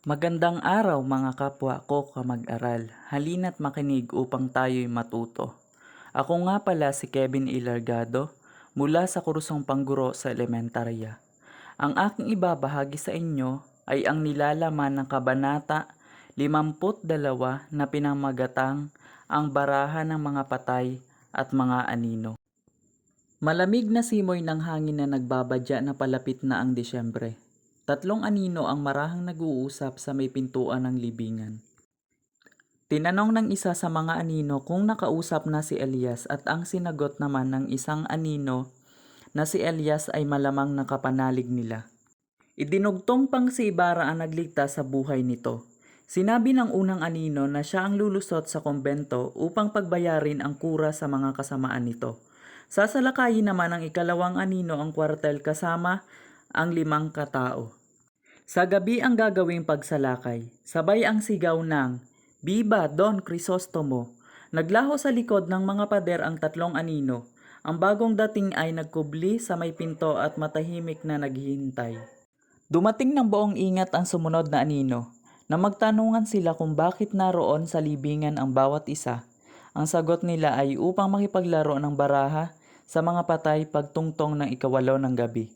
Magandang araw mga kapwa ko kamag-aral. Halina't makinig upang tayo'y matuto. Ako nga pala si Kevin Ilargado mula sa kursong pangguro sa elementarya. Ang aking ibabahagi sa inyo ay ang nilalaman ng Kabanata 52 na pinamagatang ang baraha ng mga patay at mga anino. Malamig na simoy ng hangin na nagbabadya na palapit na ang Disyembre. Tatlong anino ang marahang nag-uusap sa may pintuan ng libingan. Tinanong ng isa sa mga anino kung nakausap na si Elias at ang sinagot naman ng isang anino na si Elias ay malamang nakapanalig nila. Idinugtong pang si Ibarra ang nagligtas sa buhay nito. Sinabi ng unang anino na siya ang lulusot sa kumbento upang pagbayarin ang kura sa mga kasamaan nito. Sasalakayin naman ng ikalawang anino ang kwartel kasama ang 5 katao. Sa gabi ang gagawing pagsalakay, sabay ang sigaw ng, "Biba Don Crisostomo!" Naglaho sa likod ng mga pader ang tatlong anino. Ang bagong dating ay nagkubli sa may pinto at matahimik na naghihintay. Dumating ng buong ingat ang sumunod na anino, na magtanungan sila kung bakit naroon sa libingan ang bawat isa. Ang sagot nila ay upang makipaglaro ng baraha sa mga patay pagtungtong ng 8 ng gabi.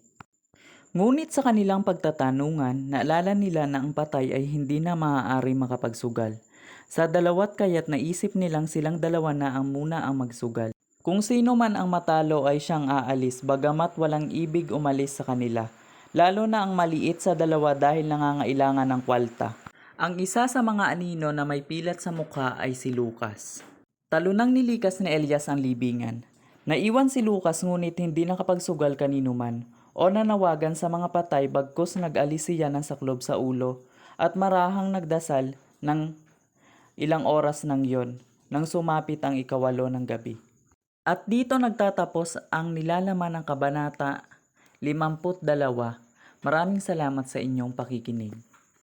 Ngunit sa kanilang pagtatanungan, naalala nila na ang patay ay hindi na maaari makapagsugal. Sa dalawat kaya't naisip nilang silang dalawa na ang muna ang magsugal. Kung sino man ang matalo ay siyang aalis bagamat walang ibig umalis sa kanila. Lalo na ang maliit sa dalawa dahil nangangailangan ng kwalta. Ang isa sa mga anino na may pilat sa mukha ay si Lucas. Talunang nilikas ni Elias ang libingan. Naiwan si Lucas ngunit hindi nakapagsugal kanino man o nanawagan sa mga patay bagkus nag-alis siya ng saklob sa ulo at marahang nagdasal ng ilang oras nang yon nang sumapit ang 8 ng gabi. At dito nagtatapos ang nilalaman ng Kabanata 52. Maraming salamat sa inyong pakikinig.